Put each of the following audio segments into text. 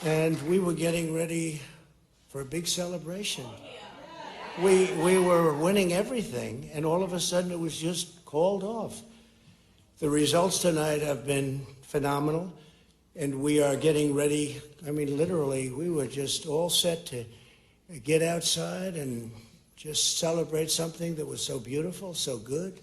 and we were getting ready for a big celebration. We were winning everything, and all of a sudden it was just called off. The results tonight have been phenomenal, and we are getting ready. I mean, literally, we were just all set to get outside and just celebrate something that was so beautiful, so good,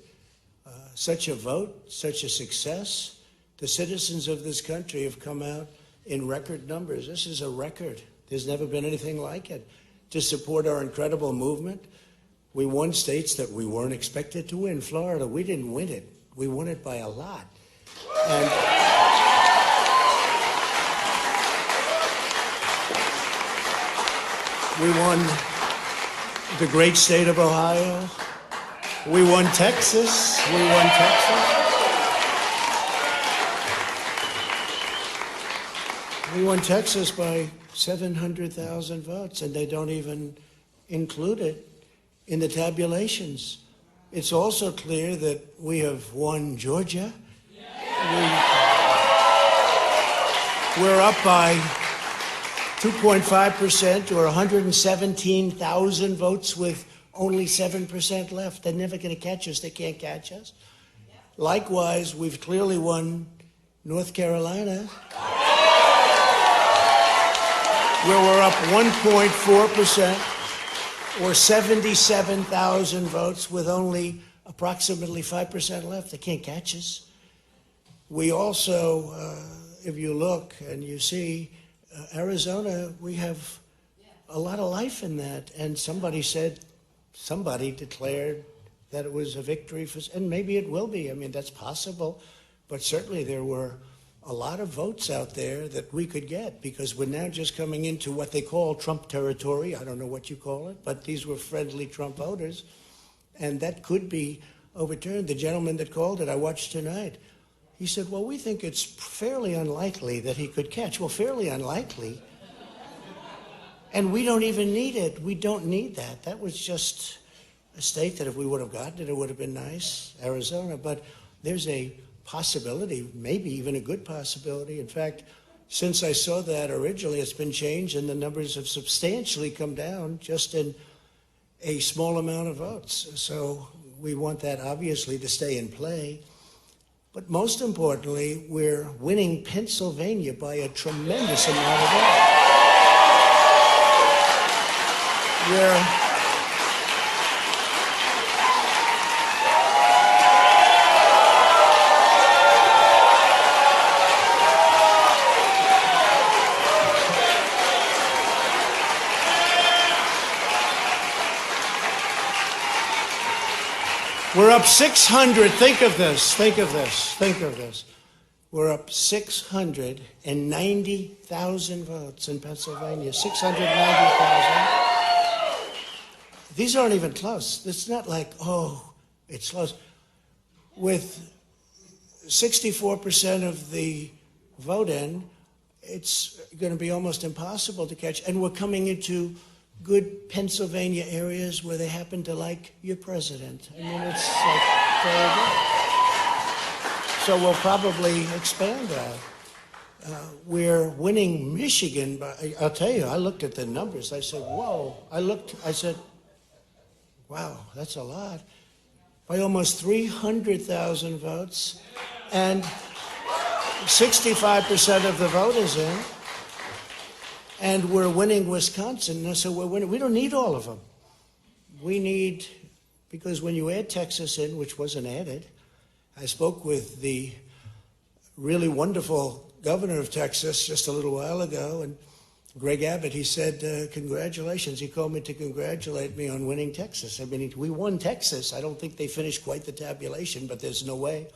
such a vote, such a success. The citizens of this country have come out in record numbers. This is a record. There's never been anything like it. To support our incredible movement, we won states that we weren't expected to win. Florida, we didn't win it. We won it by a lot. And we won the great state of Ohio. We won Texas. We won Texas. We won Texas by 700,000 votes, and they don't even include it in the tabulations. It's also clear that we have won Georgia. We're up by 2.5% or 117,000 votes with only 7% left. They're never going to catch us. They can't catch us. Likewise, we've clearly won North Carolina, where we're up 1.4% or 77,000 votes with only approximately 5% left. They can't catch us. We also, if you look and you see, Arizona, we have a lot of life in that. And somebody declared that it was a victory for, and maybe it will be. I mean, that's possible. But certainly there were a lot of votes out there that we could get, because we're now just coming into what they call Trump territory. I don't know what you call it, but these were friendly Trump voters, and that could be overturned. The gentleman that called it, I watched tonight, he said, well, we think it's fairly unlikely that he could catch. Well, fairly unlikely. And we don't even need it. We don't need that. That was just a state that if we would have gotten it, it would have been nice, Arizona. But there's a possibility, maybe even a good possibility. In fact, since I saw that originally, it's been changed, and the numbers have substantially come down just in a small amount of votes. So we want that, obviously, to stay in play. But most importantly, we're winning Pennsylvania by a tremendous amount of votes. We're up 600. Think of this. We're up 690,000 votes in Pennsylvania. 690,000. These aren't even close. It's not like, oh, it's close. With 64% of the vote in, it's going to be almost impossible to catch. And we're coming into good Pennsylvania areas where they happen to like your president. I mean, it's like very good. So we'll probably expand that. We're winning Michigan by, I'll tell you, I looked at the numbers. I said, whoa. I said, wow, that's a lot. By almost 300,000 votes, and 65% of the vote is in. And we're winning Wisconsin, so we're winning. We don't need all of them. We need, because when you add Texas in, which wasn't added, I spoke with the really wonderful governor of Texas just a little while ago, and Greg Abbott, he said, congratulations. He called me to congratulate me on winning Texas. I mean, we won Texas. I don't think they finished quite the tabulation, but there's no way.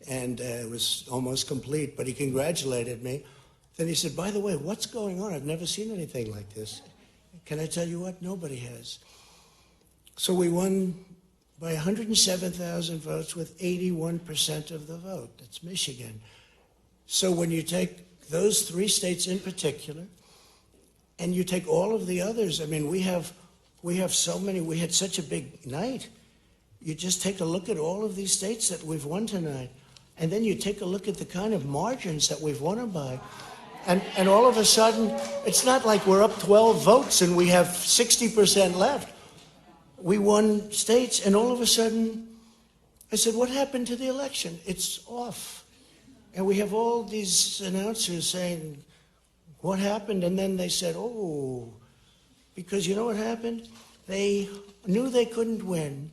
And it was almost complete, but he congratulated me. Then he said, by the way, what's going on? I've never seen anything like this. Can I tell you what? Nobody has. So we won by 107,000 votes with 81% of the vote. That's Michigan. So when you take those three states in particular, and you take all of the others, I mean, we have so many. We had such a big night. You just take a look at all of these states that we've won tonight, and then you take a look at the kind of margins that we've won them by. And all of a sudden, it's not like we're up 12 votes and we have 60% left. We won states, and all of a sudden, I said, what happened to the election? It's off. And we have all these announcers saying, what happened? And then they said, oh, because you know what happened? They knew they couldn't win,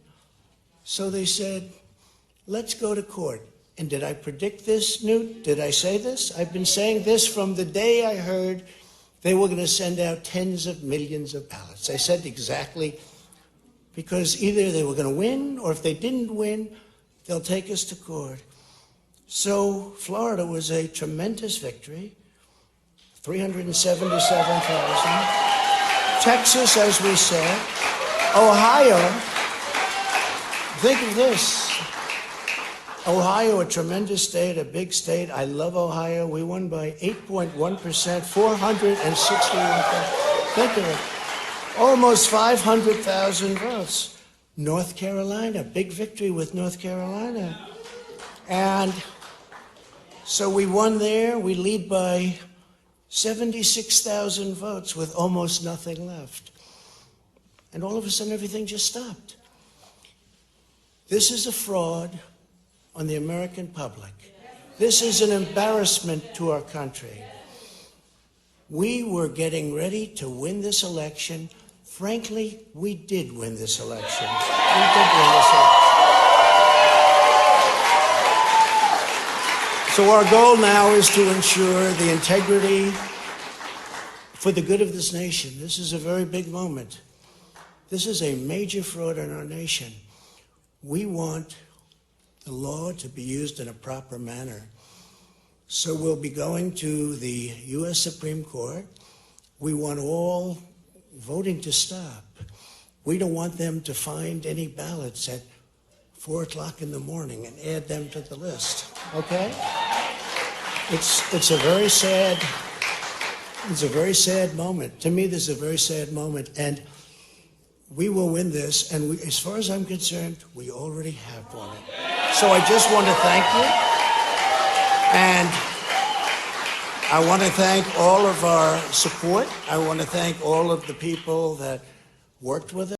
so they said, let's go to court. And did I predict this, Newt? Did I say this? I've been saying this from the day I heard they were going to send out tens of millions of ballots. I said exactly, because either they were going to win, or if they didn't win, they'll take us to court. So Florida was a tremendous victory, 377,000. Texas, as we said. Ohio, think of this. Ohio, a tremendous state, a big state. I love Ohio. We won by 8.1%, 461,000. Think of it. Almost 500,000 votes. North Carolina, big victory with North Carolina. And so we won there. We lead by 76,000 votes with almost nothing left. And all of a sudden, everything just stopped. This is a fraud on the American public. This is an embarrassment to our country. We were getting ready to win this election. Frankly, we did win this election. We did win this election. So our goal now is to ensure the integrity for the good of this nation. This is a very big moment. This is a major fraud in our nation. We want the law to be used in a proper manner. So we'll be going to the U.S. Supreme Court. We want all voting to stop. We don't want them to find any ballots at 4 o'clock in the morning and add them to the list, okay? It's a very sad moment. To me, this is a very sad moment, and we will win this, and as far as I'm concerned, we already have won it. So I just want to thank you, and I want to thank all of our support. I want to thank all of the people that worked with us.